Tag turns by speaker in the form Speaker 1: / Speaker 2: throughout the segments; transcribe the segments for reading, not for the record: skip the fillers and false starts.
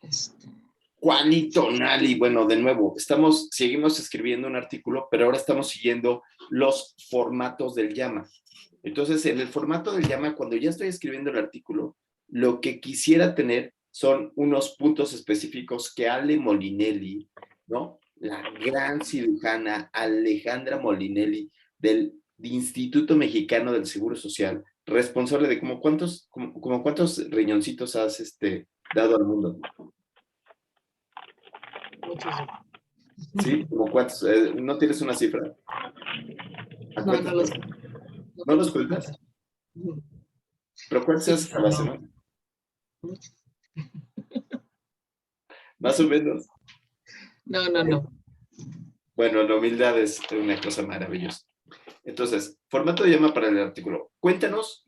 Speaker 1: Este,
Speaker 2: Juanito Nali, bueno, de nuevo, seguimos escribiendo un artículo, pero ahora estamos siguiendo los formatos del llama. Entonces, en el formato del llama, cuando ya estoy escribiendo el artículo, lo que quisiera tener son unos puntos específicos que Ale Molinelli, ¿no? La gran cirujana Alejandra Molinelli del Instituto Mexicano del Seguro Social, responsable de como cuántos riñoncitos has dado al mundo.
Speaker 1: muchos.
Speaker 2: ¿Sí? ¿Como cuántos? ¿No tienes una cifra? ¿A
Speaker 1: No,
Speaker 2: cuántos?
Speaker 1: no los, no
Speaker 2: ¿No los
Speaker 1: tengo que
Speaker 2: cuentas?
Speaker 1: contar.
Speaker 2: ¿Pero cuántos
Speaker 1: Sí,
Speaker 2: haces a la
Speaker 1: no.
Speaker 2: semana? Más o menos.
Speaker 1: No, no, no.
Speaker 2: Bueno, la humildad es una cosa maravillosa. Entonces, formato de llama para el artículo. Cuéntanos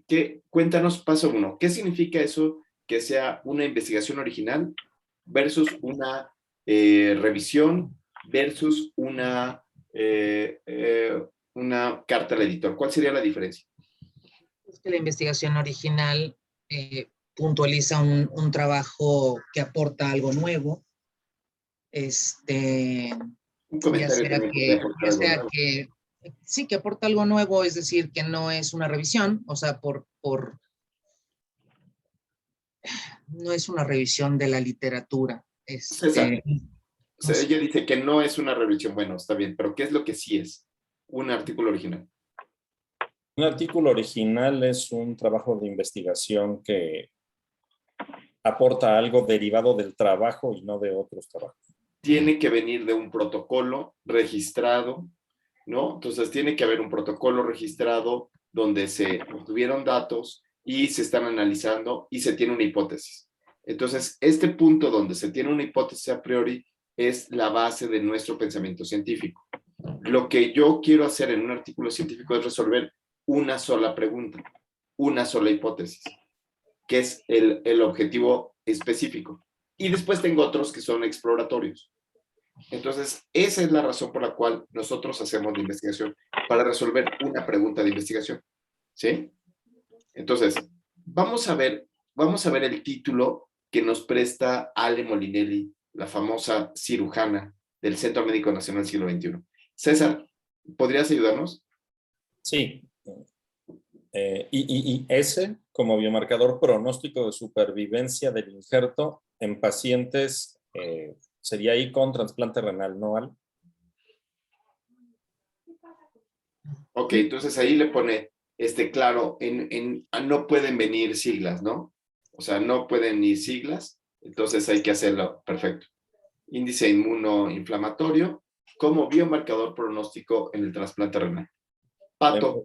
Speaker 2: paso uno. ¿Qué significa eso que sea una investigación original versus una revisión versus una carta al editor? ¿Cuál sería la diferencia?
Speaker 1: Es que la investigación original puntualiza un trabajo que aporta algo nuevo.
Speaker 2: Un
Speaker 1: Ya
Speaker 2: comentario
Speaker 1: sea
Speaker 2: también podría
Speaker 1: que,
Speaker 2: aportar
Speaker 1: ya
Speaker 2: algo
Speaker 1: sea
Speaker 2: nuevo.
Speaker 1: que sí, que aporta algo nuevo, es decir, que no es una revisión, o sea, no es una revisión de la literatura.
Speaker 2: César, o
Speaker 1: No
Speaker 2: sea,
Speaker 1: sé.
Speaker 2: ella dice que no es una revisión. Bueno, está bien, pero ¿qué es lo que sí es? Un artículo original.
Speaker 3: Un artículo original es un trabajo de investigación que aporta algo derivado del trabajo y no de otros trabajos.
Speaker 2: Tiene que venir de un protocolo registrado, ¿no? Entonces tiene que haber un protocolo registrado donde se obtuvieron datos y se están analizando y se tiene una hipótesis. Entonces, este punto donde se tiene una hipótesis a priori es la base de nuestro pensamiento científico. Lo que yo quiero hacer en un artículo científico es resolver una sola pregunta, una sola hipótesis, que es el objetivo específico. Y después tengo otros que son exploratorios. Entonces, esa es la razón por la cual nosotros hacemos la investigación, para resolver una pregunta de investigación. ¿Sí? Entonces, vamos a ver el título que nos presta Ale Molinelli, la famosa cirujana del Centro Médico Nacional Siglo XXI. César, ¿podrías ayudarnos?
Speaker 3: Sí. IIS como biomarcador pronóstico de supervivencia del injerto en pacientes, sería ahí con trasplante renal, ¿no, Al?
Speaker 2: Ok, entonces ahí le pone, claro, no pueden venir siglas, ¿no? O sea, no pueden ir siglas, entonces hay que hacerlo, perfecto. Índice inmunoinflamatorio como biomarcador pronóstico en el trasplante renal. Pato,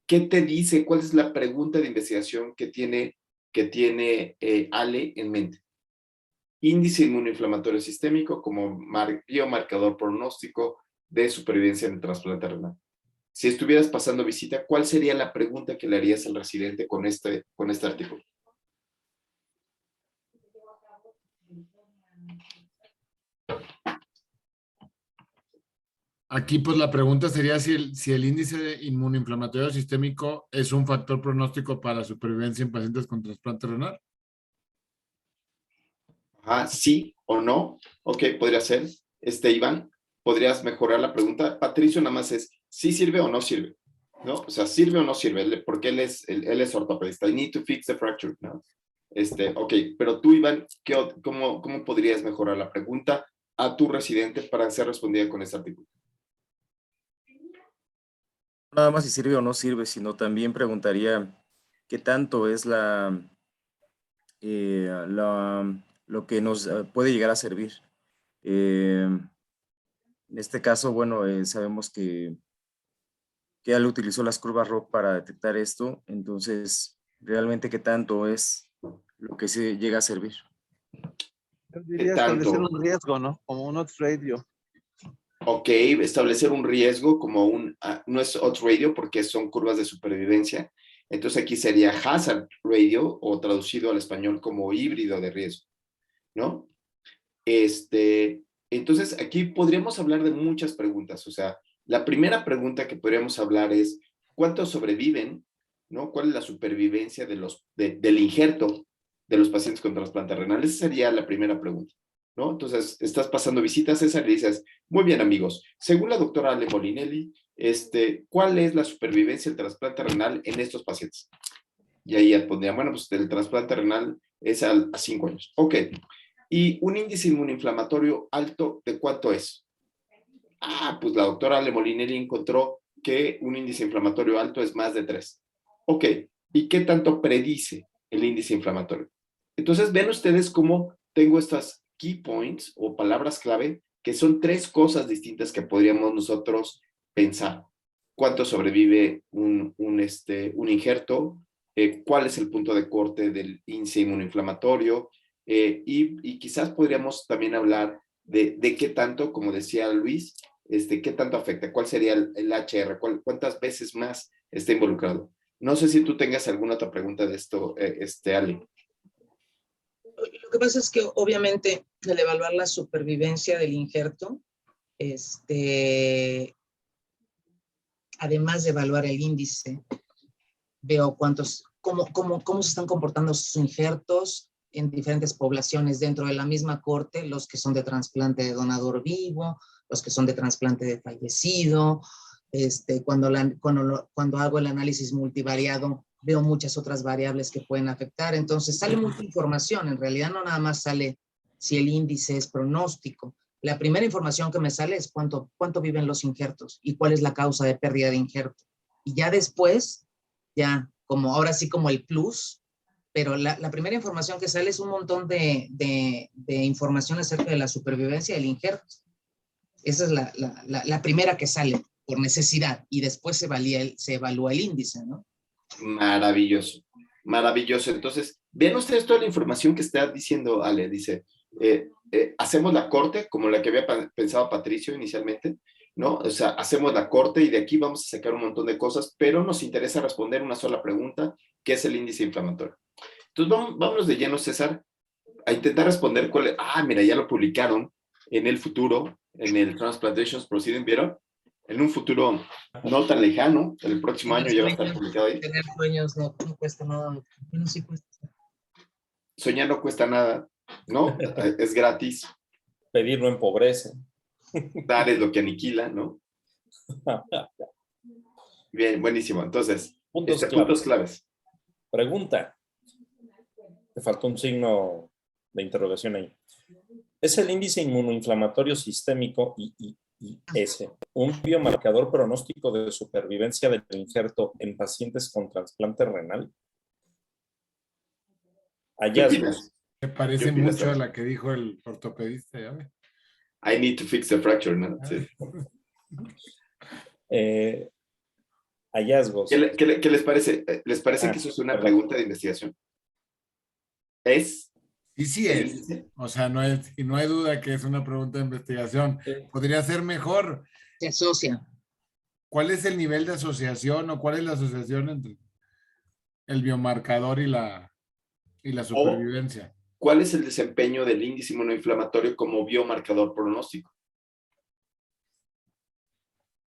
Speaker 2: ¿qué te dice? ¿Cuál es la pregunta de investigación que tiene Ale en mente? Índice inmunoinflamatorio sistémico como biomarcador pronóstico de supervivencia en el trasplante renal. Si estuvieras pasando visita, ¿cuál sería la pregunta que le harías al residente con este artículo?
Speaker 4: Aquí, pues la pregunta sería si el índice inmunoinflamatorio sistémico es un factor pronóstico para la supervivencia en pacientes con trasplante renal.
Speaker 2: Sí o no. Ok, podría ser. Iván, ¿podrías mejorar la pregunta? Patricio nada más es, ¿sí sirve o no sirve? ¿No? O sea, ¿sirve o no sirve? Porque él es ortopedista. I need to fix the fracture, ¿no? Ok, pero tú, Iván, ¿cómo podrías mejorar la pregunta a tu residente para ser respondida con este artículo?
Speaker 5: Nada más si sirve o no sirve, sino también preguntaría qué tanto es lo que nos puede llegar a servir. En este caso, bueno, sabemos que él utilizó las curvas ROC para detectar esto, entonces, realmente qué tanto es lo que se llega a servir.
Speaker 6: Yo diría establecer un riesgo, ¿no? Como un odds ratio.
Speaker 2: Ok, establecer un riesgo como no es odds ratio porque son curvas de supervivencia. Entonces aquí sería hazard ratio o traducido al español como híbrido de riesgo, ¿no? Entonces aquí podríamos hablar de muchas preguntas. O sea, la primera pregunta que podríamos hablar es ¿cuántos sobreviven? ¿No? ¿Cuál es la supervivencia del injerto de los pacientes con trasplante renal? Esa sería la primera pregunta, ¿no? Entonces, estás pasando visitas, César, y dices, muy bien, amigos, según la doctora Ale Molinelli, ¿cuál es la supervivencia del trasplante renal en estos pacientes? Y ahí ya pondrían, bueno, pues el trasplante renal es a 5 años. Ok. ¿Y un índice inmunoinflamatorio alto de cuánto es? Ah, pues la doctora Ale Molinelli encontró que un índice inflamatorio alto es más de 3. Ok. ¿Y qué tanto predice el índice inflamatorio? Entonces, ven ustedes cómo tengo estas key points o palabras clave que son 3 cosas distintas que podríamos nosotros pensar. ¿Cuánto sobrevive un injerto? ¿Cuál es el punto de corte del índice inmunoinflamatorio? Y quizás podríamos también hablar de qué tanto, como decía Luis, qué tanto afecta, cuál sería el HR, cuántas veces más está involucrado. No sé si tú tengas alguna otra pregunta de esto, Ale.
Speaker 1: Lo que pasa es que obviamente al evaluar la supervivencia del injerto, además de evaluar el índice, veo cómo se están comportando sus injertos en diferentes poblaciones dentro de la misma corte, los que son de trasplante de donador vivo, los que son de trasplante de fallecido. Cuando hago el análisis multivariado, veo muchas otras variables que pueden afectar. Entonces sale mucha información. En realidad no nada más sale si el índice es pronóstico. La primera información que me sale es cuánto viven los injertos y cuál es la causa de pérdida de injerto. Y ya después, como ahora sí como el plus, pero la primera información que sale es un montón de información acerca de la supervivencia del injerto. Esa es la primera que sale por necesidad y después se evalúa el índice, ¿no?
Speaker 2: Maravilloso, maravilloso. Entonces, vean ustedes toda la información que está diciendo Ale. Dice, hacemos la corte, como la que había pensado Patricio inicialmente, ¿no? O sea, hacemos la corte y de aquí vamos a sacar un montón de cosas, pero nos interesa responder una sola pregunta, que es el índice inflamatorio. Entonces, vámonos de lleno, César, a intentar responder cuál es. Ah, mira, ya lo publicaron en el futuro, en el Transplantations Proceeding, ¿vieron? En un futuro no tan lejano, el próximo año ya va a estar publicado ahí.
Speaker 1: Tener sueños no cuesta nada. Bueno, sí cuesta.
Speaker 2: Soñar no cuesta nada, ¿no? Es gratis.
Speaker 3: Pedir no empobrece.
Speaker 2: Dar es lo que aniquila, ¿no? Bien, buenísimo. Entonces, puntos claves.
Speaker 3: Pregunta. Te faltó un signo de interrogación ahí. ¿Es el índice inmunoinflamatorio sistémico IIS un biomarcador pronóstico de supervivencia del injerto en pacientes con trasplante renal? Hallazgos.
Speaker 4: Me parece mucho a la que dijo el ortopedista, ¿ya ve?
Speaker 2: I need to fix the fracture, ¿no? Sí.
Speaker 3: Hallazgos.
Speaker 2: ¿Qué les parece? ¿Les parece que eso es una pregunta de investigación? ¿Es?
Speaker 4: Sí es. O sea, no hay duda que es una pregunta de investigación. Podría ser mejor.
Speaker 1: Se asocia.
Speaker 4: ¿Cuál es el nivel de asociación o cuál es la asociación entre el biomarcador y la supervivencia?
Speaker 2: ¿Cuál es el desempeño del índice inmunoinflamatorio como biomarcador pronóstico?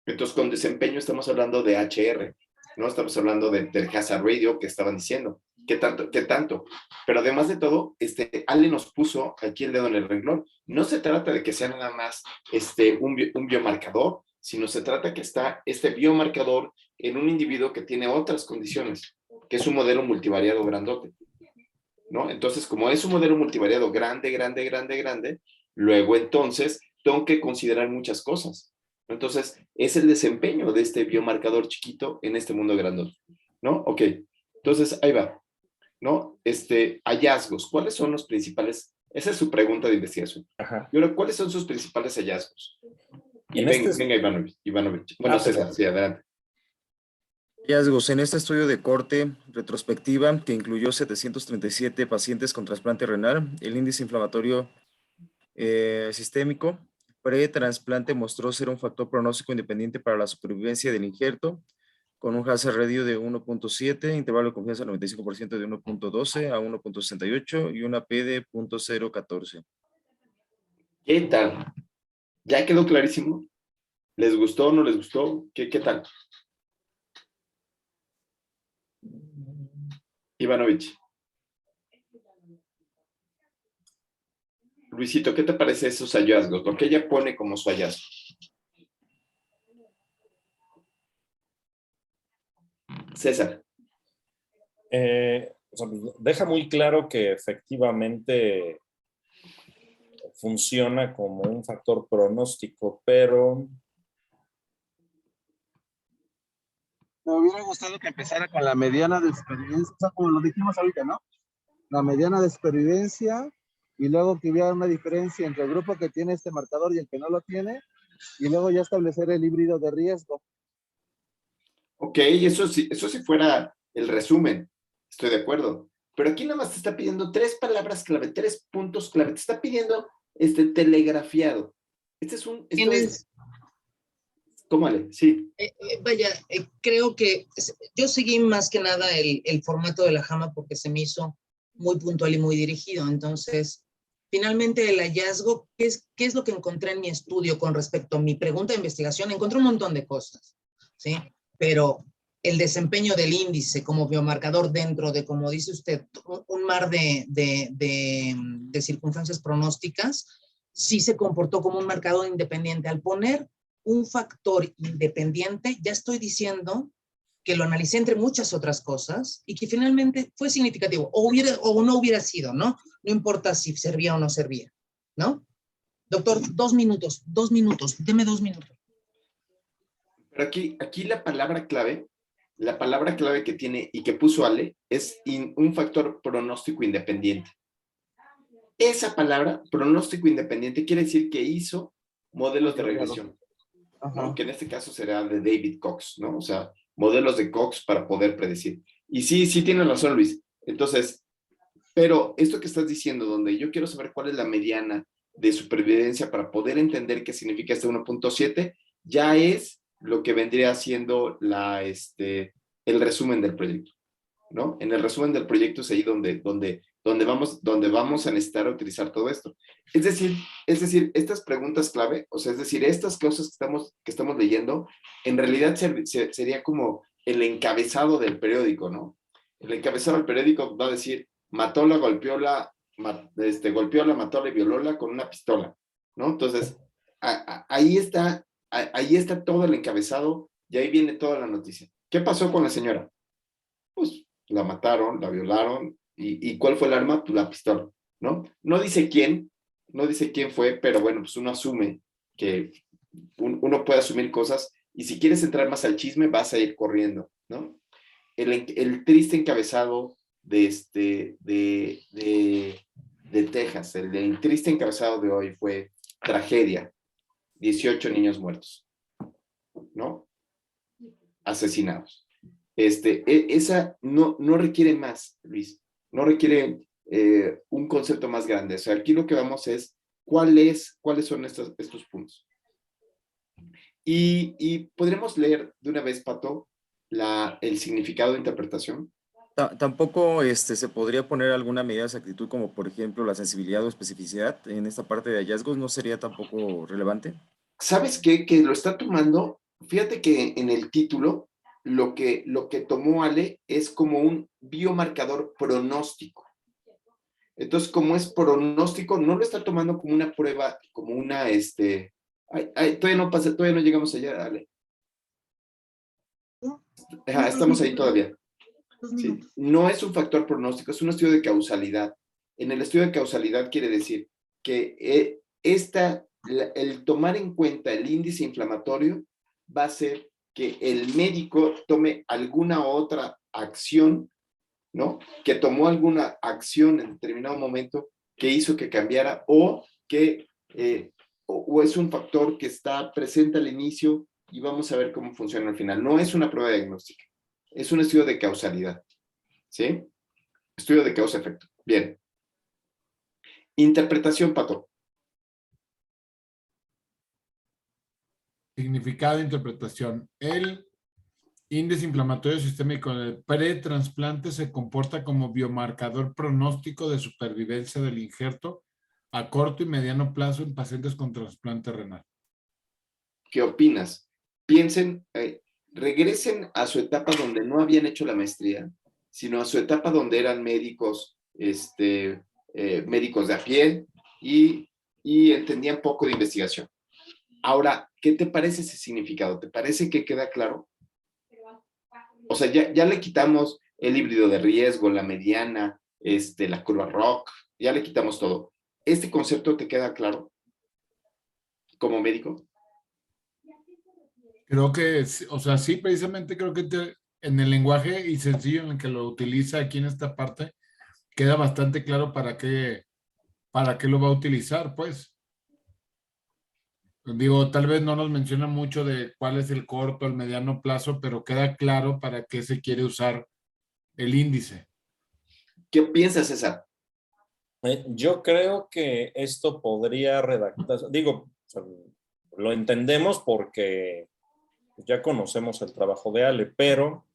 Speaker 2: Entonces, con desempeño estamos hablando de HR, ¿no? Estamos hablando del hazard radio que estaban diciendo. ¿Qué tanto? Pero además de todo, Ale nos puso aquí el dedo en el renglón. No se trata de que sea nada más un biomarcador, sino se trata que está este biomarcador en un individuo que tiene otras condiciones, que es un modelo multivariado grandote, ¿no? Entonces, como es un modelo multivariado grande, luego entonces tengo que considerar muchas cosas. Entonces, es el desempeño de este biomarcador chiquito en este mundo grandote, ¿no? Ok, entonces ahí va, ¿no? Hallazgos, ¿cuáles son los principales? Esa es su pregunta de investigación.
Speaker 3: Ajá.
Speaker 2: Y ahora, ¿cuáles son sus principales hallazgos? Y venga Ivanovich. Bueno, César, sí, adelante.
Speaker 5: Hallazgos. En este estudio de corte retrospectiva, que incluyó 737 pacientes con trasplante renal, el índice inflamatorio sistémico pre-trasplante mostró ser un factor pronóstico independiente para la supervivencia del injerto, con un hazard radio de 1.7, intervalo de confianza 95% de 1.12 a 1.68 y una P de 0.014.
Speaker 2: ¿Qué tal? ¿Ya quedó clarísimo? ¿Les gustó o no les gustó? ¿Qué tal? Ivanovich. Luisito, ¿qué te parece esos hallazgos? Lo que ella pone como su hallazgo. César.
Speaker 3: O sea, deja muy claro que efectivamente funciona como un factor pronóstico, pero
Speaker 6: Me hubiera gustado que empezara con la mediana de supervivencia, o sea, como lo dijimos ahorita, ¿no? La mediana de supervivencia y luego que hubiera una diferencia entre el grupo que tiene este marcador y el que no lo tiene, y luego ya establecer el híbrido de riesgo.
Speaker 2: Ok, eso sí fuera el resumen, estoy de acuerdo. Pero aquí nada más te está pidiendo 3 palabras clave, 3 puntos clave. Te está pidiendo telegrafiado. Tómale, sí.
Speaker 1: Creo que yo seguí más que nada el formato de la JAMA porque se me hizo muy puntual y muy dirigido. Entonces, finalmente el hallazgo, ¿qué es lo que encontré en mi estudio con respecto a mi pregunta de investigación? Encontré un montón de cosas, ¿sí? Pero el desempeño del índice como biomarcador dentro de, como dice usted, un mar de circunstancias pronósticas, sí se comportó como un marcador independiente. Al poner un factor independiente, ya estoy diciendo que lo analicé entre muchas otras cosas y que finalmente fue significativo, o no hubiera sido, ¿no? No importa si servía o no servía, ¿no? Doctor, 2 minutos, deme 2 minutos.
Speaker 2: Pero aquí la palabra clave que tiene y que puso Ale es un factor pronóstico independiente. Esa palabra, pronóstico independiente, quiere decir que hizo modelos de regresión, ¿no? Que en este caso será de David Cox, ¿no? O sea, modelos de Cox para poder predecir. Y sí tiene razón, Luis. Entonces, pero esto que estás diciendo, donde yo quiero saber cuál es la mediana de supervivencia para poder entender qué significa este 1.7, ya es lo que vendría siendo el resumen del proyecto, ¿no? En el resumen del proyecto es ahí donde vamos a necesitar utilizar todo esto. Es decir, estas preguntas clave, o sea, es decir, estas cosas que estamos leyendo, en realidad sería como el encabezado del periódico, ¿no? El encabezado del periódico va a decir, matóla, golpeóla, matóla y violóla con una pistola, ¿no? Entonces, ahí está todo el encabezado y ahí viene toda la noticia. ¿Qué pasó con la señora? Pues la mataron, la violaron, ¿y cuál fue el arma? Pues la pistola, ¿no? No dice quién fue, pero bueno, pues uno asume que uno puede asumir cosas y si quieres entrar más al chisme vas a ir corriendo, ¿no? El triste encabezado de Texas, el triste encabezado de hoy fue tragedia, 18 niños muertos, ¿no? Asesinados. Esa no requiere más, Luis, no requiere un concepto más grande. O sea, aquí lo que vamos es cuáles son estos puntos. Y podremos leer de una vez, Pato, el significado de interpretación.
Speaker 5: Tampoco se podría poner alguna medida de exactitud, como por ejemplo la sensibilidad o especificidad en esta parte de hallazgos, ¿no sería tampoco relevante?
Speaker 2: ¿Sabes qué? Que lo está tomando, fíjate que en el título, lo que tomó Ale es como un biomarcador pronóstico. Entonces, como es pronóstico, no lo está tomando como una prueba, como una, todavía no llegamos allá, Ale. Estamos ahí todavía. Sí. No es un factor pronóstico, es un estudio de causalidad. En el estudio de causalidad quiere decir que el tomar en cuenta el índice inflamatorio va a hacer que el médico tome alguna otra acción, ¿no? Que tomó alguna acción en determinado momento que hizo que cambiara o que o es un factor que está presente al inicio y vamos a ver cómo funciona al final. No es una prueba diagnóstica, es un estudio de causalidad, ¿sí? Estudio de causa-efecto. Bien. Interpretación, Pato.
Speaker 4: Significado de interpretación. El índice inflamatorio sistémico del pretransplante se comporta como biomarcador pronóstico de supervivencia del injerto a corto y mediano plazo en pacientes con trasplante renal.
Speaker 2: ¿Qué opinas? Piensen, regresen a su etapa donde no habían hecho la maestría, sino a su etapa donde eran médicos médicos de a pie y entendían poco de investigación. Ahora, ¿qué te parece ese significado? ¿Te parece que queda claro? O sea, ya le quitamos el híbrido de riesgo, la mediana, la curva ROC, ya le quitamos todo. ¿Este concepto te queda claro como médico?
Speaker 4: Creo que, o sea, sí, precisamente creo que en el lenguaje y sencillo en el que lo utiliza aquí en esta parte, queda bastante claro para qué lo va a utilizar, pues. Digo, tal vez no nos menciona mucho de cuál es el corto, el mediano plazo, pero queda claro para qué se quiere usar el índice.
Speaker 2: ¿Qué piensas, César?
Speaker 3: Yo creo que esto podría redactar, digo, o sea, lo entendemos porque ya conocemos el trabajo de Ale, pero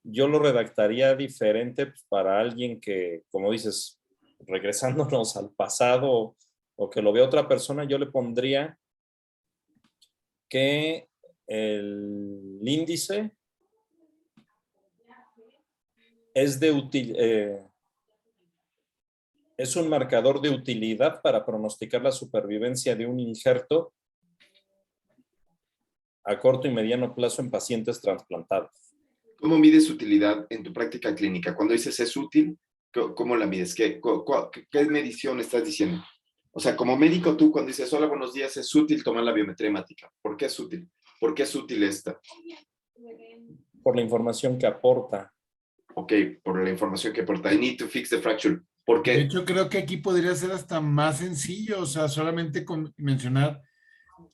Speaker 3: yo lo redactaría diferente pues, para alguien que, como dices, regresándonos al pasado o que lo vea otra persona, yo le pondría que el índice es es un marcador de utilidad para pronosticar la supervivencia de un injerto a corto y mediano plazo en pacientes trasplantados.
Speaker 2: ¿Cómo mides utilidad en tu práctica clínica? Cuando dices es útil, ¿cómo la mides? ¿Qué medición estás diciendo? O sea, como médico tú cuando dices hola, buenos días, es útil tomar la biometría hemática. ¿Por qué es útil? ¿Por qué es útil esta?
Speaker 3: Por la información que aporta.
Speaker 2: Ok, por la información que aporta. I need to fix the fracture. ¿Por
Speaker 4: De
Speaker 2: qué?
Speaker 4: hecho, creo que aquí podría ser hasta más sencillo, o sea, solamente con mencionar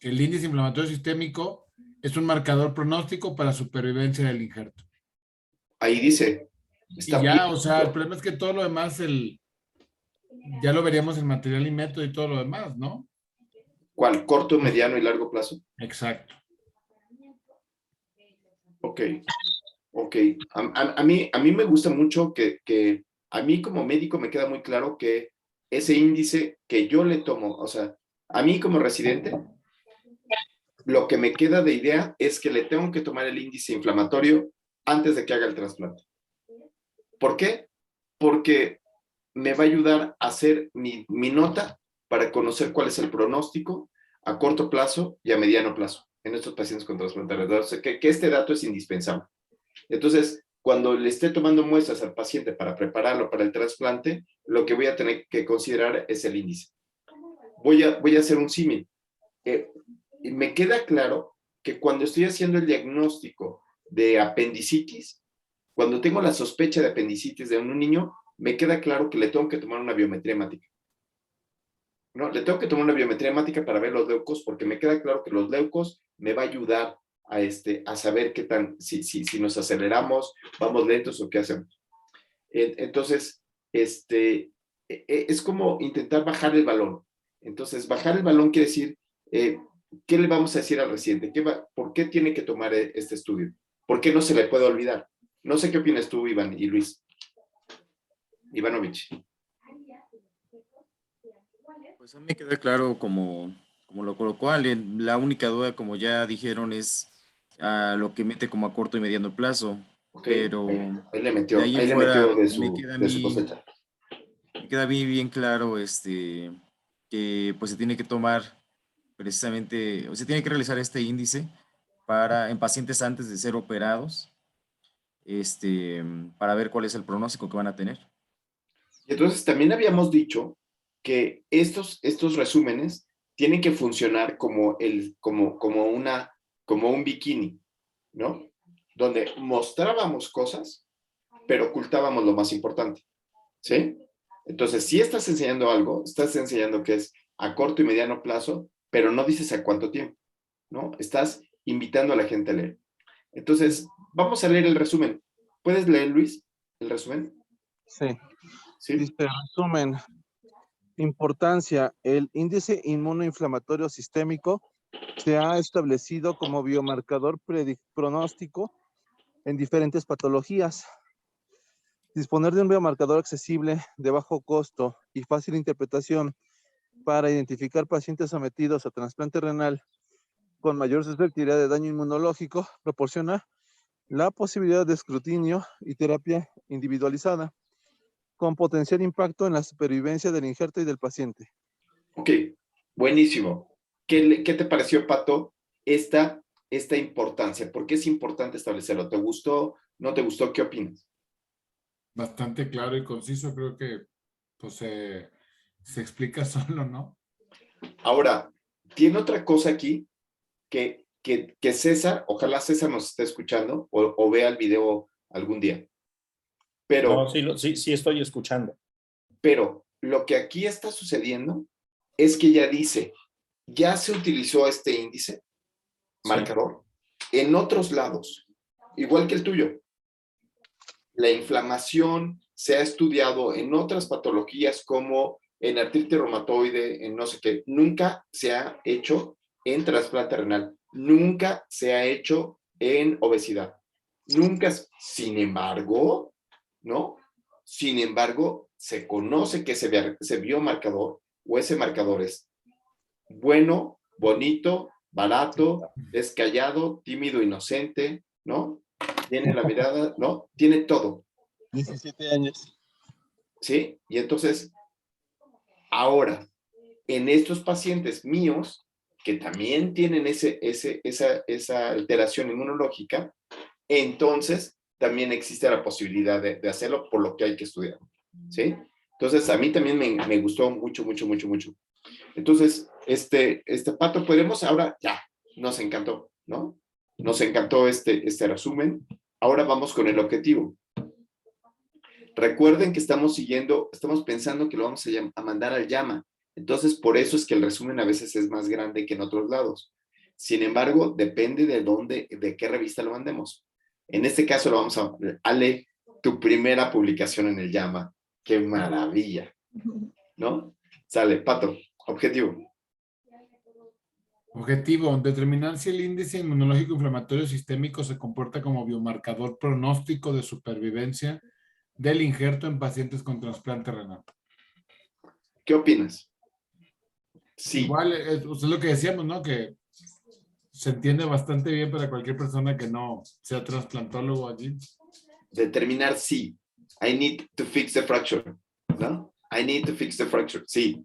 Speaker 4: que el índice inflamatorio sistémico es un marcador pronóstico para supervivencia del injerto.
Speaker 2: Ahí dice.
Speaker 4: Y ya, o sea, el problema es que todo lo demás, ya lo veríamos en material y método y todo lo demás, ¿no?
Speaker 2: ¿Cuál? ¿Corto, mediano y largo plazo?
Speaker 4: Exacto.
Speaker 2: Ok. Ok. A mí me gusta mucho que a mí como médico me queda muy claro que ese índice que yo le tomo, o sea, a mí como residente, lo que me queda de idea es que le tengo que tomar el índice inflamatorio antes de que haga el trasplante. ¿Por qué? Porque me va a ayudar a hacer mi nota para conocer cuál es el pronóstico a corto plazo y a mediano plazo en estos pacientes con trasplante renal. O sea, que este dato es indispensable. Entonces, cuando le esté tomando muestras al paciente para prepararlo para el trasplante, lo que voy a tener que considerar es el índice. Voy a hacer un símil. Me queda claro que cuando estoy haciendo el diagnóstico de apendicitis, cuando tengo la sospecha de apendicitis de un niño, me queda claro que le tengo que tomar una biometría hemática. ¿No? Le tengo que tomar una biometría hemática para ver los leucos, porque me queda claro que los leucos me va a ayudar a saber qué tan, si nos aceleramos, vamos lentos o qué hacemos. Entonces, es como intentar bajar el balón. Entonces, bajar el balón quiere decir, ¿qué le vamos a decir al residente? ¿Por qué tiene que tomar este estudio? ¿Por qué no se le puede olvidar? No sé qué opinas tú, Iván y Luis. Ivanovich.
Speaker 5: Pues a mí me queda claro como lo colocó Ale. La única duda, como ya dijeron, es lo que mete como a corto y mediano plazo.
Speaker 2: Okay.
Speaker 5: Pero
Speaker 2: ahí le metió,
Speaker 5: de ahí en
Speaker 2: ahí le
Speaker 5: fuera
Speaker 2: metió de su
Speaker 5: mí,
Speaker 2: cosecha.
Speaker 5: me queda a mí bien claro que pues se tiene que tomar precisamente, o se tiene que realizar este índice en pacientes antes de ser operados, para ver cuál es el pronóstico que van a tener.
Speaker 2: Y entonces también habíamos dicho que estos resúmenes tienen que funcionar como un bikini, ¿no? Donde mostrábamos cosas, pero ocultábamos lo más importante, ¿sí? Entonces, si estás enseñando algo, estás enseñando que es a corto y mediano plazo, pero no dices a cuánto tiempo, ¿no? Estás invitando a la gente a leer. Entonces, vamos a leer el resumen. ¿Puedes leer, Luis, el resumen?
Speaker 6: Sí.
Speaker 2: Sí.
Speaker 6: Dice, resumen. Importancia. El índice inmunoinflamatorio sistémico se ha establecido como biomarcador pronóstico en diferentes patologías. Disponer de un biomarcador accesible, de bajo costo y fácil interpretación para identificar pacientes sometidos a trasplante renal con mayor susceptibilidad de daño inmunológico proporciona la posibilidad de escrutinio y terapia individualizada. con potencial impacto en la supervivencia del injerto y del paciente.
Speaker 2: Ok, buenísimo. ¿Qué te pareció, Pato, esta importancia? ¿Por qué es importante establecerlo? ¿Te gustó? ¿No te gustó? ¿Qué opinas?
Speaker 4: Bastante claro y conciso, creo que pues, se explica solo, ¿no?
Speaker 2: Ahora, tiene otra cosa aquí que César, ojalá César nos esté escuchando o vea el video algún día. Pero,
Speaker 3: No, sí estoy escuchando.
Speaker 2: pero lo que aquí está sucediendo es que ya dice, ya se utilizó este índice marcador en otros lados, igual que el tuyo. La inflamación se ha estudiado en otras patologías como en artritis reumatoide, en no sé qué. Nunca se ha hecho en trasplante renal. Nunca se ha hecho en obesidad. Nunca, sin embargo, ¿no? Sin embargo, se conoce que ese biomarcador o ese marcador es bueno, bonito, barato, es callado, tímido, inocente, ¿no? Tiene la mirada, ¿no? Tiene todo.
Speaker 6: 17 años.
Speaker 2: ¿Sí? Y entonces, ahora, en estos pacientes míos, que también tienen esa alteración inmunológica, entonces también existe la posibilidad de hacerlo, por lo que hay que estudiar. ¿Sí? Entonces, a mí también me gustó mucho, mucho, mucho, mucho. Entonces, Pato, podemos ahora, ya, nos encantó, ¿no? Nos encantó este resumen. Ahora vamos con el objetivo. Recuerden que estamos pensando que lo vamos a mandar al llama. Entonces, por eso es que el resumen a veces es más grande que en otros lados. Sin embargo, depende de qué revista lo mandemos. En este caso, lo vamos a... Ale, tu primera publicación en el llama. ¡Qué maravilla! ¿No? Sale, Pato, objetivo.
Speaker 4: Objetivo, determinar si el índice inmunológico inflamatorio sistémico se comporta como biomarcador pronóstico de supervivencia del injerto en pacientes con trasplante renal.
Speaker 2: ¿Qué opinas? Sí.
Speaker 4: Igual, es lo que decíamos, ¿no? Que se entiende bastante bien para cualquier persona que no sea trasplantólogo allí.
Speaker 2: Determinar sí. I need to fix the fracture, ¿no? I need to fix the fracture, sí.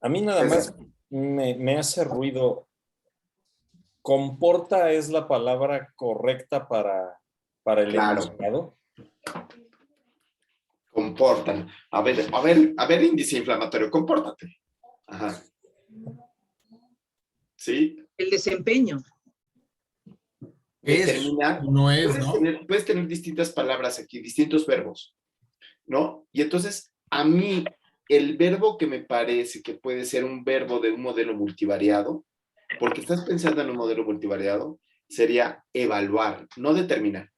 Speaker 3: A mí nada más me hace ruido. ¿Comporta es la palabra correcta para el enunciado?
Speaker 2: Comportan. A ver, índice inflamatorio, compórtate. Ajá. ¿Sí?
Speaker 1: El desempeño.
Speaker 2: Determinar.
Speaker 4: No es, ¿no?
Speaker 2: Puedes tener distintas palabras aquí, distintos verbos, ¿no? Y entonces, a mí, el verbo que me parece que puede ser un verbo de un modelo multivariado, porque estás pensando en un modelo multivariado, sería evaluar, no determinar.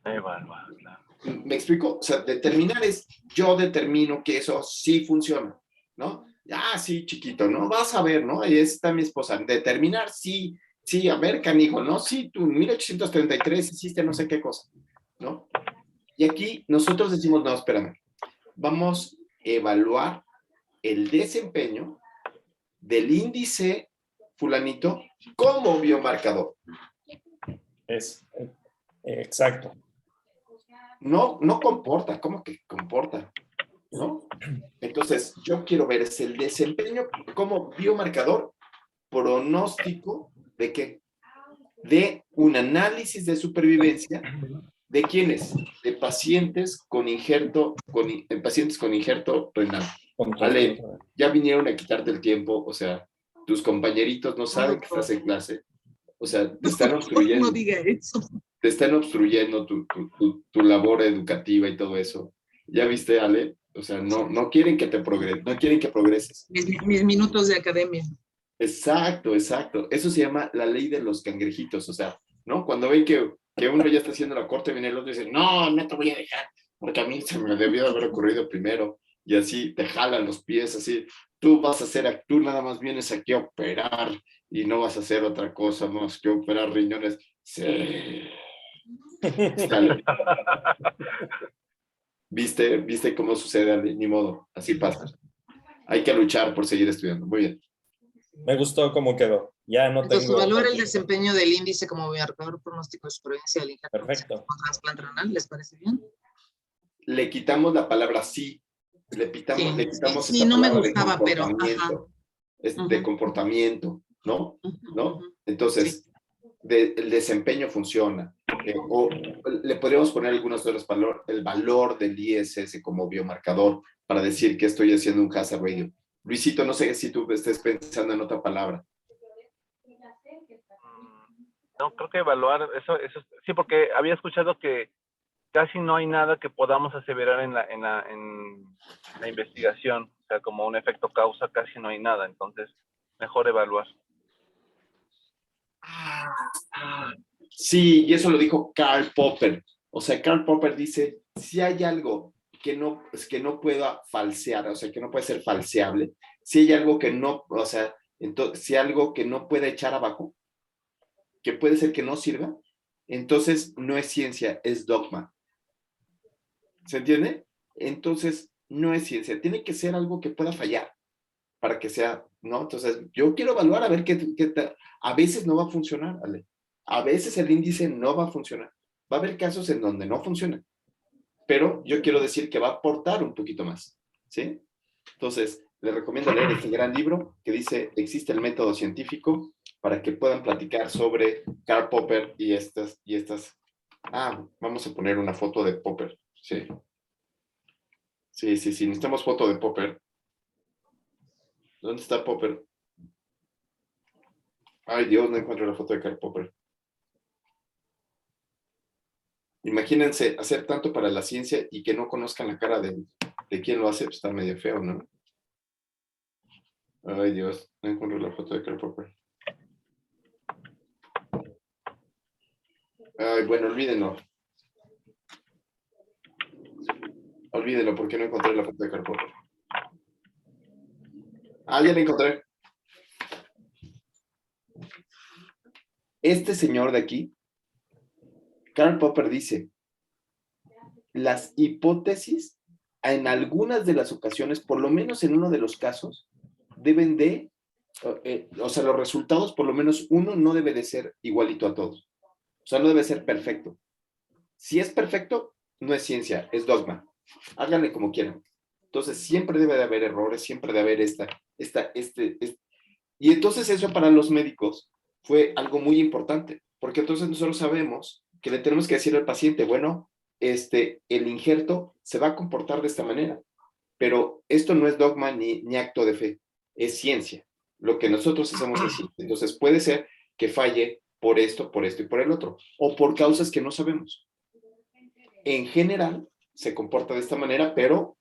Speaker 6: Evaluar, claro.
Speaker 2: ¿Me explico? O sea, determinar es, yo determino que eso sí funciona, ¿no? Ah, sí, chiquito, ¿no? Vas a ver, ¿no? Ahí está mi esposa. Determinar, sí, a ver, canijo, ¿no? Sí, tú en 1833 hiciste no sé qué cosa, ¿no? Y aquí nosotros decimos, no, espérame, vamos a evaluar el desempeño del índice fulanito como biomarcador.
Speaker 3: Exacto.
Speaker 2: No comporta, ¿cómo que comporta? ¿No? Entonces, yo quiero ver es el desempeño como biomarcador pronóstico de qué? De un análisis de supervivencia de quiénes? De pacientes con injerto renal. Ale, ya vinieron a quitarte el tiempo, o sea, tus compañeritos no saben que estás en clase, o sea, te están obstruyendo.
Speaker 1: No diga eso.
Speaker 2: Te están obstruyendo tu labor educativa y todo eso. ¿Ya viste, Ale? O sea, no quieren que no quieren que progreses.
Speaker 1: Mis minutos de academia.
Speaker 2: Exacto. Eso se llama la ley de los cangrejitos, o sea, ¿no? Cuando ven que uno ya está haciendo la corte, viene el otro y dice, no te voy a dejar, porque a mí se me debió de haber ocurrido primero. Y así te jalan los pies, así, tú nada más vienes aquí a operar y no vas a hacer otra cosa más que operar riñones. Sí. ¿Viste cómo sucede? Ni modo, así pasa. Hay que luchar por seguir estudiando. Muy bien.
Speaker 3: Me gustó cómo quedó. Ya no
Speaker 1: Entonces,
Speaker 3: tengo...
Speaker 1: evaluar el desempeño del índice como marcador pronóstico de supervivencia del injerto
Speaker 3: Perfecto.
Speaker 1: con trasplante renal, ¿les parece bien?
Speaker 2: Le quitamos la palabra sí, le
Speaker 1: Sí,
Speaker 2: quitamos
Speaker 1: sí,
Speaker 2: esa
Speaker 1: no me
Speaker 2: palabra de
Speaker 1: gustaba, pero ajá.
Speaker 2: comportamiento, de
Speaker 1: Ujú,
Speaker 2: comportamiento, ¿no?
Speaker 1: ujú,
Speaker 2: ¿No?
Speaker 1: ujú. Sí.
Speaker 2: Entonces, el desempeño funciona. O le podríamos poner algunos de los valores, el valor del ISS como biomarcador para decir que estoy haciendo un hazard radio. Luisito, no sé si tú estés pensando en otra palabra.
Speaker 7: No, creo que evaluar eso sí, porque había escuchado que casi no hay nada que podamos aseverar en la investigación, o sea, como un efecto causa, casi no hay nada, entonces mejor evaluar.
Speaker 2: Sí, y eso lo dijo Karl Popper. O sea, Karl Popper dice, si hay algo que no pueda falsear, o sea, que no puede ser falseable, si hay algo que no, o sea, entonces, si hay algo que no pueda echar abajo, que puede ser que no sirva, entonces no es ciencia, es dogma. ¿Se entiende? Entonces, no es ciencia, tiene que ser algo que pueda fallar para que sea, ¿no? Entonces, yo quiero evaluar a ver a veces no va a funcionar, Ale. A veces el índice no va a funcionar. Va a haber casos en donde no funciona, pero yo quiero decir que va a aportar un poquito más, ¿sí? Entonces, les recomiendo leer este gran libro que dice Existe el método científico para que puedan platicar sobre Karl Popper y estas. Vamos a poner una foto de Popper, sí. Sí, necesitamos foto de Popper. ¿Dónde está Popper? Ay, Dios, no encuentro la foto de Karl Popper. Imagínense hacer tanto para la ciencia y que no conozcan la cara de quien lo hace, pues está medio feo, ¿no? Ay, Dios, no encuentro la foto de Karl Popper. Ay, bueno, olvídenlo. Olvídenlo porque no encontré la foto de Karl Popper. Ya la encontré. Este señor de aquí, Karl Popper dice, las hipótesis, en algunas de las ocasiones, por lo menos en uno de los casos, deben de, o sea, los resultados, por lo menos uno, no debe de ser igualito a todos. O sea, no debe ser perfecto. Si es perfecto, no es ciencia, es dogma. Háganle como quieran. Entonces, siempre debe de haber errores, siempre debe haber Y entonces eso para los médicos fue algo muy importante, porque entonces nosotros sabemos que le tenemos que decir al paciente, bueno, el injerto se va a comportar de esta manera, pero esto no es dogma ni acto de fe, es ciencia. Lo que nosotros hacemos es ciencia. Entonces puede ser que falle por esto y por el otro, o por causas que no sabemos. En general se comporta de esta manera, pero,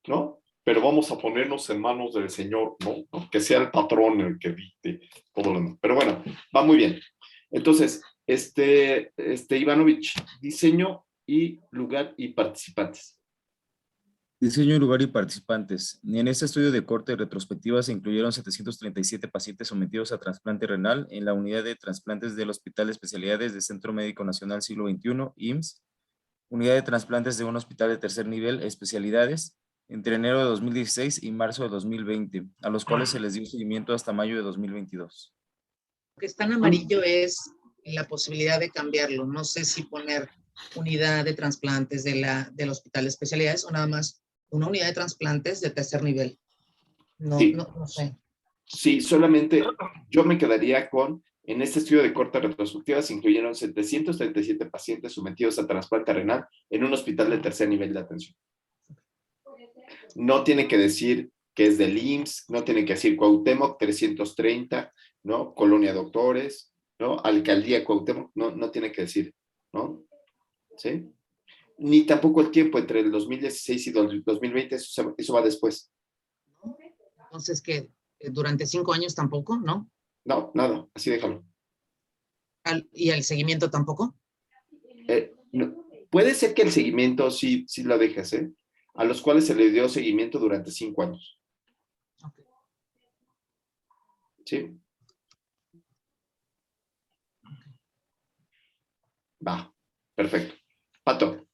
Speaker 2: ¿no? Pero vamos a ponernos en manos del Señor, ¿no? Que sea el patrón el que dicte todo lo demás. Pero bueno, va muy bien. Entonces, Ivanovich, diseño y lugar y participantes.
Speaker 5: Diseño, lugar y participantes. En este estudio de corte retrospectiva se incluyeron 737 pacientes sometidos a trasplante renal en la unidad de trasplantes del Hospital de Especialidades del Centro Médico Nacional Siglo XXI, IMSS, unidad de trasplantes de un hospital de tercer nivel, especialidades, entre enero de 2016 y marzo de 2020, a los cuales se les dio seguimiento hasta mayo de 2022.
Speaker 1: Lo que está en amarillo es la posibilidad de cambiarlo. No sé si poner unidad de trasplantes del Hospital de Especialidades o nada más una unidad de trasplantes de tercer nivel. No,
Speaker 2: Sí.
Speaker 1: no sé.
Speaker 2: Sí, solamente yo me quedaría con, en este estudio de corta retrospectiva se incluyeron 737 pacientes sometidos a trasplante renal en un hospital de tercer nivel de atención. No tiene que decir que es del IMSS, no tiene que decir Cuauhtémoc 330, ¿no? Colonia Doctores, ¿no? Alcaldía Cuauhtémoc, no tiene que decir, ¿no? ¿Sí? Ni tampoco el tiempo entre el 2016 y 2020, eso va después.
Speaker 1: Entonces, ¿qué? ¿Durante 5 años tampoco? ¿No?
Speaker 2: No, nada, así déjalo.
Speaker 1: ¿Y el seguimiento tampoco?
Speaker 2: No. Puede ser que el seguimiento sí lo dejes, ¿eh? A los cuales se le dio seguimiento durante 5 años.
Speaker 1: Okay.
Speaker 2: ¿Sí? Va, perfecto. Pato.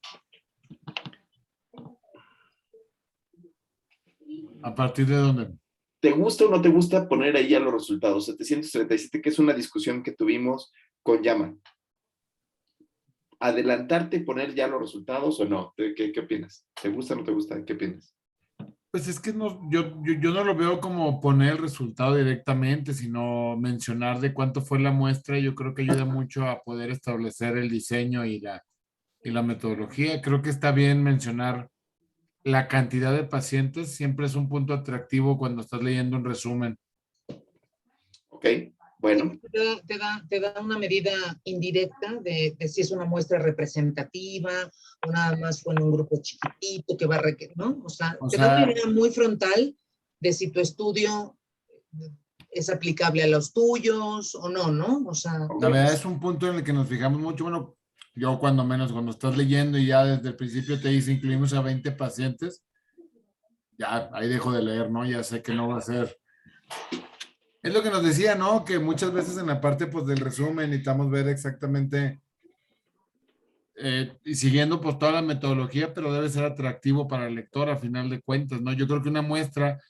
Speaker 4: ¿A partir de dónde?
Speaker 2: ¿te gusta o no te gusta poner ahí ya los resultados? 737, que es una discusión que tuvimos con Yaman. ¿Adelantarte y poner ya los resultados o no? ¿Qué opinas? ¿Te gusta o no te gusta? ¿Qué opinas?
Speaker 4: Pues es que no, yo no lo veo como poner el resultado directamente, sino mencionar de cuánto fue la muestra. Yo creo que ayuda mucho a poder establecer el diseño y la metodología. Creo que está bien mencionar la cantidad de pacientes. Siempre es un punto atractivo cuando estás leyendo un resumen.
Speaker 2: Ok, bueno.
Speaker 1: Te da una medida indirecta de si es una muestra representativa o nada más fue en un grupo chiquitito que va a requerir, ¿no? O sea, te da una idea muy frontal de si tu estudio es aplicable a los tuyos o no, ¿no? O sea,
Speaker 4: la verdad es un punto en el que nos fijamos mucho. Bueno, yo cuando menos, cuando estás leyendo y ya desde el principio te dice incluimos a 20 pacientes, ya ahí dejo de leer, ¿no? Ya sé que no va a ser. Es lo que nos decía, ¿no? Que muchas veces en la parte pues, del resumen necesitamos ver exactamente y siguiendo pues toda la metodología, pero debe ser atractivo para el lector a final de cuentas, ¿no? Yo creo que una muestra,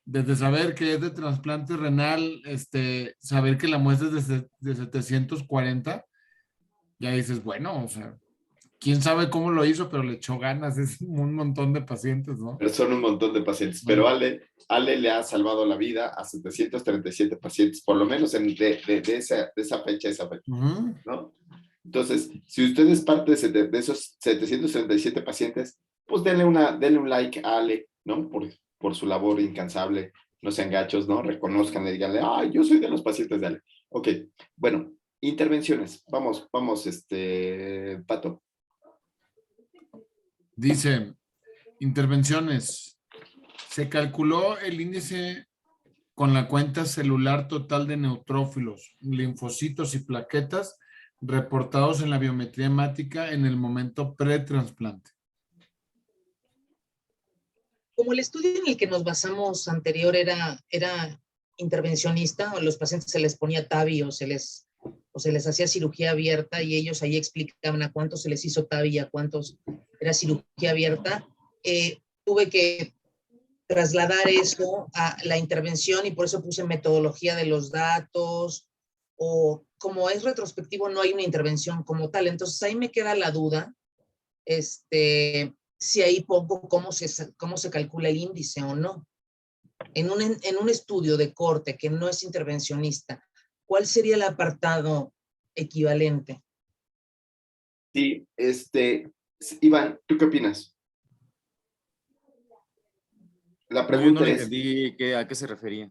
Speaker 4: desde saber que es de trasplante renal, saber que la muestra es de 740, ya dices, bueno, o sea, quién sabe cómo lo hizo, pero le echó ganas, es un montón de pacientes, ¿no?
Speaker 2: Pero son un montón de pacientes. Pero Ale le ha salvado la vida a 737 pacientes, por lo menos de esa fecha a esa fecha, ¿no? Entonces, si usted es parte de esos 737 pacientes, pues denle un like a Ale, ¿no? Por su labor incansable. No sean gachos, ¿no? Reconozcanle, díganle, ay, yo soy de los pacientes de Ale. Ok, bueno, intervenciones. Vamos, Pato.
Speaker 4: Dice, intervenciones. Se calculó el índice con la cuenta celular total de neutrófilos, linfocitos y plaquetas reportados en la biometría hemática en el momento pretransplante.
Speaker 1: Como el estudio en el que nos basamos anterior era intervencionista, o los pacientes se les ponía TAVI o se les hacía cirugía abierta y ellos ahí explicaban a cuántos se les hizo TAVI y a cuántos era cirugía abierta, tuve que trasladar eso a la intervención y por eso puse metodología de los datos, o como es retrospectivo no hay una intervención como tal, entonces ahí me queda la duda, si ahí pongo cómo se calcula el índice o no. En un estudio de corte que no es intervencionista, ¿cuál sería el apartado equivalente?
Speaker 2: Sí, Iván, ¿tú qué opinas? La pregunta
Speaker 5: no
Speaker 2: es...
Speaker 5: entendí a qué se refería.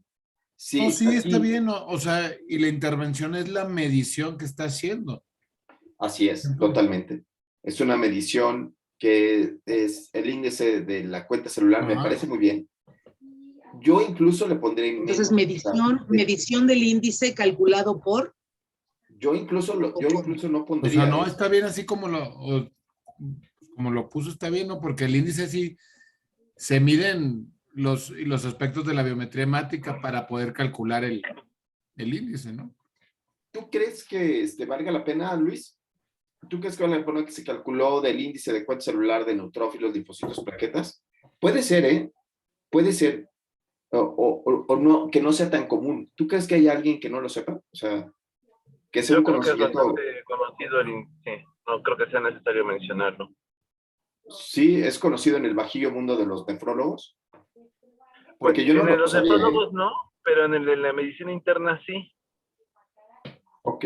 Speaker 2: Sí,
Speaker 4: no, sí,
Speaker 2: aquí,
Speaker 4: está bien, o sea, y la intervención es la medición que está haciendo.
Speaker 2: Así es, totalmente. Es una medición que es el índice de la cuenta celular, me parece muy bien. Yo incluso le pondré...
Speaker 1: Entonces, medición del índice calculado por...
Speaker 2: Yo incluso no pondría...
Speaker 4: O sea, no, está bien así como lo puso, está bien, ¿no? Porque el índice sí se miden los aspectos de la biometría hemática para poder calcular el índice, ¿no?
Speaker 2: ¿Tú crees que valga la pena, Luis? ¿Tú crees que vale la pena que se calculó del índice de cuenta celular de neutrófilos, linfocitos, plaquetas? Puede ser, ¿eh? Puede ser. O no, que no sea tan común. ¿Tú crees que hay alguien que no lo sepa? O sea, que sea un conocimiento...
Speaker 7: Yo creo que es bastante conocido, sí, no creo que sea necesario mencionarlo.
Speaker 2: Sí, es conocido en el bajío mundo de los nefrólogos. Porque
Speaker 7: Pues
Speaker 2: yo no
Speaker 7: en
Speaker 2: lo
Speaker 7: los
Speaker 2: sabía,
Speaker 7: nefrólogos no, pero en el de la medicina interna sí.
Speaker 2: Ok.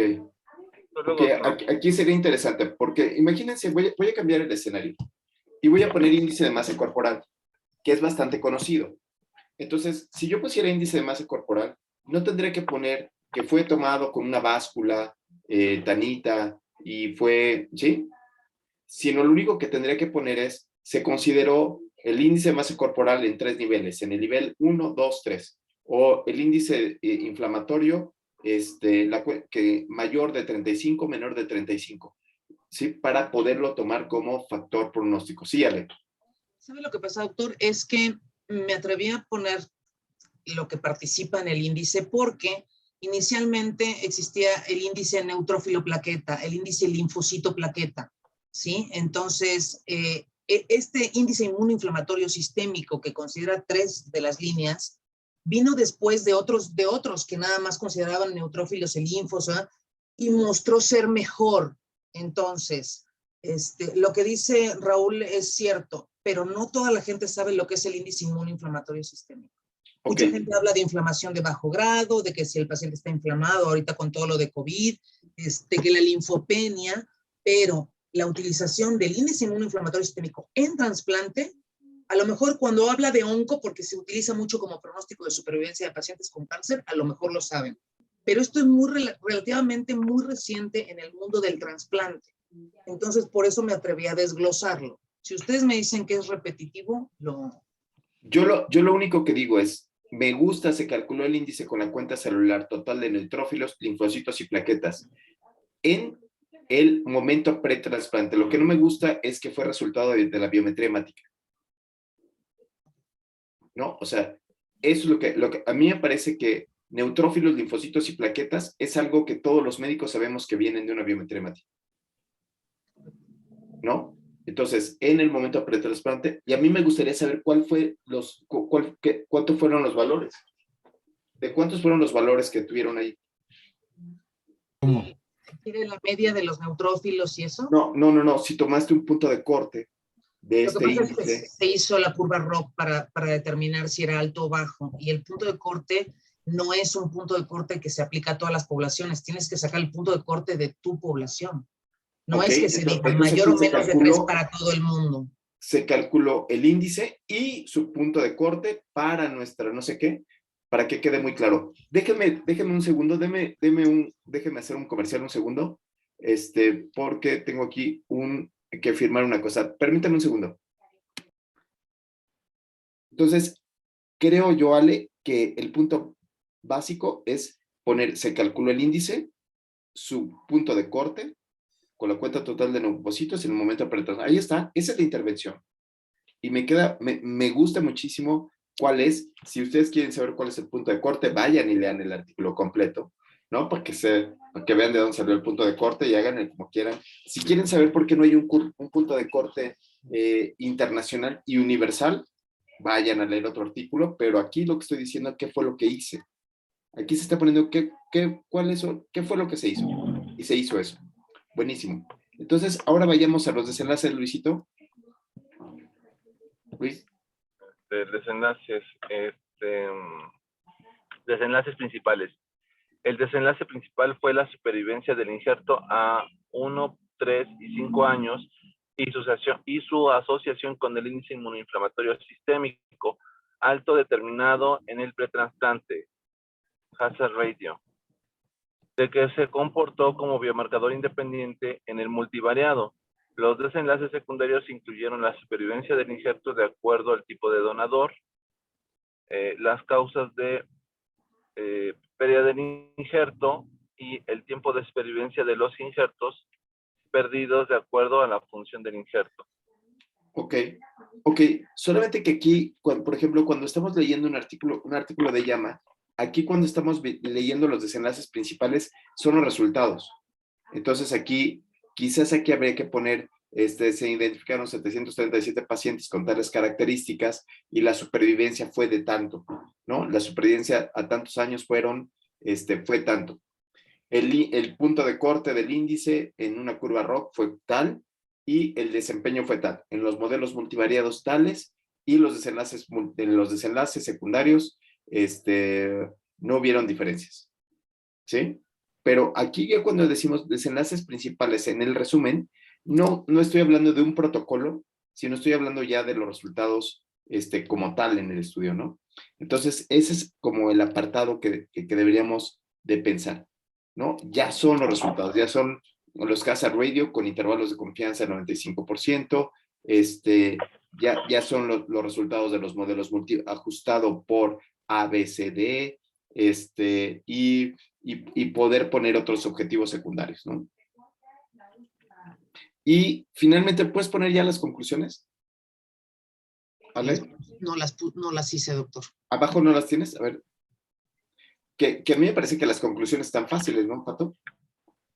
Speaker 7: Okay,
Speaker 2: Aquí sería interesante, porque imagínense, voy a cambiar el escenario y voy a poner índice de masa corporal, que es bastante conocido. Entonces, si yo pusiera índice de masa corporal, no tendría que poner que fue tomado con una báscula, tanita, y fue, ¿sí? Sino lo único que tendría que poner es, se consideró el índice de masa corporal en 3 niveles, en el nivel 1, 2, 3, o el índice inflamatorio, que mayor de 35, menor de 35, ¿sí? Para poderlo tomar como factor pronóstico. Sí, Ale.
Speaker 1: ¿Sabe lo que pasa, doctor? Es que me atreví a poner lo que participa en el índice porque inicialmente existía el índice neutrófilo plaqueta, el índice linfocito plaqueta, ¿sí? Entonces, este índice inmunoinflamatorio sistémico que considera 3 de las líneas vino después de otros que nada más consideraban neutrófilos el linfos, ¿verdad? Y mostró ser mejor. Entonces, lo que dice Raúl es cierto, pero no toda la gente sabe lo que es el índice inmunoinflamatorio sistémico. Mucha gente habla de inflamación de bajo grado, de que si el paciente está inflamado ahorita con todo lo de COVID, que la linfopenia, pero la utilización del índice inmunoinflamatorio sistémico en trasplante, a lo mejor cuando habla de onco, porque se utiliza mucho como pronóstico de supervivencia de pacientes con cáncer, a lo mejor lo saben. Pero esto es relativamente muy reciente en el mundo del trasplante. Entonces, por eso me atreví a desglosarlo. Si ustedes me dicen que es repetitivo,
Speaker 2: Yo lo único que digo es, me gusta, se calculó el índice con la cuenta celular total de neutrófilos, linfocitos y plaquetas en el momento pretrasplante. Lo que no me gusta es que fue resultado de la biometría hemática. ¿No? O sea, eso es lo que a mí me parece que neutrófilos, linfocitos y plaquetas es algo que todos los médicos sabemos que vienen de una biometría hemática. ¿No? Entonces, en el momento pretrasplante, y a mí me gustaría saber cuántos fueron los valores. ¿De cuántos fueron los valores que tuvieron ahí?
Speaker 4: ¿Cómo?
Speaker 1: ¿Tiene la media de los neutrófilos y eso?
Speaker 2: No. Si tomaste un punto de corte de
Speaker 1: Lo que
Speaker 2: este
Speaker 1: pasa es que
Speaker 2: índice.
Speaker 1: se hizo la curva ROC para determinar si era alto o bajo, y el punto de corte no es un punto de corte que se aplica a todas las poblaciones. Tienes que sacar el punto de corte de tu población. No es que se diga mayor o menos de 3 para todo el mundo.
Speaker 2: Se calculó el índice y su punto de corte para nuestra no sé qué, para que quede muy claro. Déjeme un segundo, déjeme hacer un comercial un segundo, porque tengo aquí que firmar una cosa. Permítame un segundo. Entonces, creo yo, Ale, que el punto básico es se calculó el índice, su punto de corte, con la cuenta total de neumocitos en el momento pretrasplante. Ahí está, esa es la intervención. Y me gusta muchísimo cuál es. Si ustedes quieren saber cuál es el punto de corte, vayan y lean el artículo completo, ¿no? Para que vean de dónde salió el punto de corte y hagan como quieran. Si quieren saber por qué no hay un punto de corte internacional y universal, vayan a leer otro artículo, pero aquí lo que estoy diciendo, ¿qué fue lo que hice? Aquí se está poniendo qué fue lo que se hizo. Y se hizo eso. Buenísimo. Entonces, ahora vayamos a los desenlaces, Luisito. Luis.
Speaker 7: Desenlaces principales. El desenlace principal fue la supervivencia del injerto a 1, 3 y 5 años y su asociación con el índice inmunoinflamatorio sistémico alto determinado en el pretrasplante, hazard ratio, de que se comportó como biomarcador independiente en el multivariado. Los desenlaces secundarios incluyeron la supervivencia del injerto de acuerdo al tipo de donador, las causas de pérdida del injerto y el tiempo de supervivencia de los injertos perdidos de acuerdo a la función del injerto.
Speaker 2: Ok. Solamente que aquí, por ejemplo, cuando estamos leyendo un artículo de JAMA, aquí cuando estamos leyendo los desenlaces principales son los resultados. Entonces quizás aquí habría que poner, se identificaron 737 pacientes con tales características y la supervivencia fue de tanto, ¿no? La supervivencia a tantos años fue tanto. El punto de corte del índice en una curva ROC fue tal y el desempeño fue tal. En los modelos multivariados tales y en los desenlaces secundarios no hubieron diferencias. ¿Sí? Pero aquí ya cuando decimos desenlaces principales en el resumen, no estoy hablando de un protocolo, sino estoy hablando ya de los resultados como tal en el estudio, ¿no? Entonces, ese es como el apartado que deberíamos de pensar, ¿no? Ya son los resultados, ya son los hazard ratio con intervalos de confianza del 95%, ya son los resultados de los modelos ajustado por ABCD, y poder poner otros objetivos secundarios, ¿no? Y finalmente, ¿puedes poner ya las conclusiones? ¿Ale?
Speaker 1: No las hice, doctor.
Speaker 2: ¿Abajo no las tienes? A ver. Que a mí me parece que las conclusiones están fáciles, ¿no, Pato?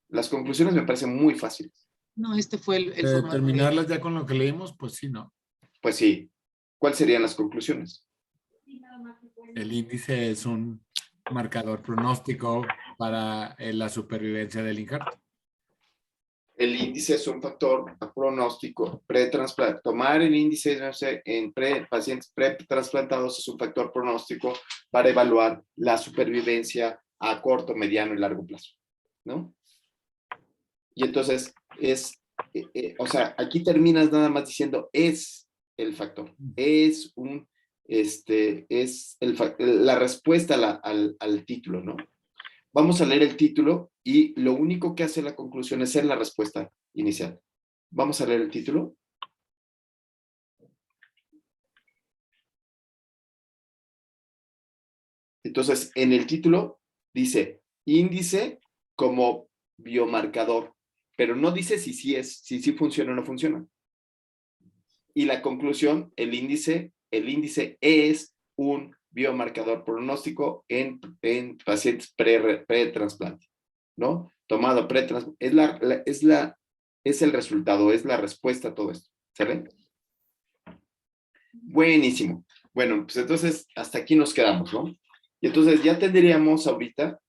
Speaker 2: Las conclusiones me parecen muy fáciles.
Speaker 1: No, fue el formato.
Speaker 4: Terminarlas ya con lo que leímos, pues sí, ¿no?
Speaker 2: Pues sí. ¿Cuáles serían las conclusiones?
Speaker 4: El índice es un marcador pronóstico para la supervivencia del injerto.
Speaker 2: El índice es un factor pronóstico pretransplante. Tomar el índice no sé, en pacientes pretransplantados es un factor pronóstico para evaluar la supervivencia a corto, mediano y largo plazo, ¿no? Y entonces o sea, aquí terminas nada más diciendo es el factor, es la respuesta al título, ¿no? Vamos a leer el título y lo único que hace la conclusión es ser la respuesta inicial. Vamos a leer el título. Entonces, en el título dice índice como biomarcador, pero no dice si sí funciona o no funciona. Y la conclusión, el índice es un biomarcador pronóstico en pacientes pre-trasplante, ¿no? Tomado pre-trasplante. Es el resultado, es la respuesta a todo esto. ¿Sale? Buenísimo. Bueno, pues entonces hasta aquí nos quedamos, ¿no? Y entonces ya tendríamos ahorita,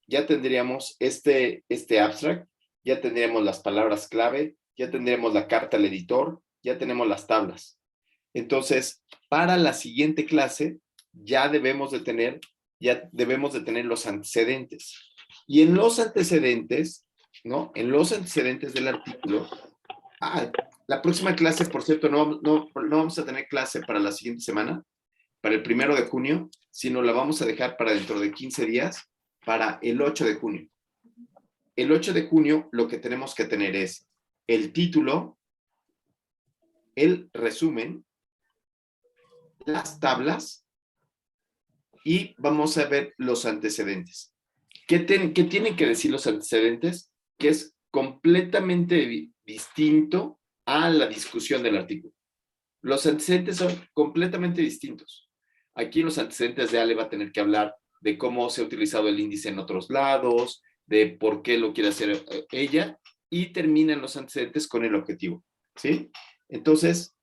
Speaker 2: este abstract, ya tendríamos las palabras clave, ya tendríamos la carta al editor, ya tenemos las tablas. Entonces, para la siguiente clase, ya debemos de tener los antecedentes. Y en los antecedentes, ¿no? En los antecedentes del artículo, la próxima clase, por cierto, no vamos a tener clase para la siguiente semana, para el 1 de junio, sino la vamos a dejar para dentro de 15 días, para el 8 de junio. El 8 de junio lo que tenemos que tener es el título, el resumen, las tablas y vamos a ver los antecedentes. ¿Qué tienen que decir los antecedentes? Que es completamente distinto a la discusión del artículo. Los antecedentes son completamente distintos. Aquí los antecedentes de Ale va a tener que hablar de cómo se ha utilizado el índice en otros lados, de por qué lo quiere hacer ella, y terminan los antecedentes con el objetivo, ¿sí? Entonces,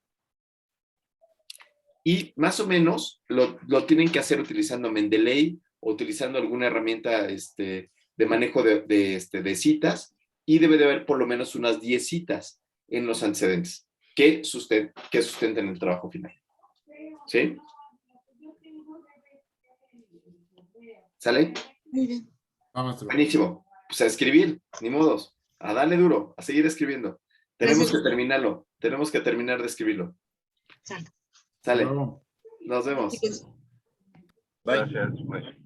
Speaker 2: y más o menos lo tienen que hacer utilizando Mendeley o utilizando alguna herramienta de manejo de citas, y debe de haber por lo menos unas 10 citas en los antecedentes que sustenten el trabajo final. ¿Sí? ¿Sale?
Speaker 1: Muy bien.
Speaker 4: Vamos.
Speaker 2: Buenísimo. Pues a escribir, ni modos. A darle duro, a seguir escribiendo. Tenemos que terminarlo. Tenemos que terminar de escribirlo.
Speaker 1: Sale.
Speaker 2: Sale.
Speaker 4: Luego.
Speaker 2: Nos vemos.
Speaker 1: Chicos.
Speaker 3: Bye.
Speaker 7: Gracias. Bye.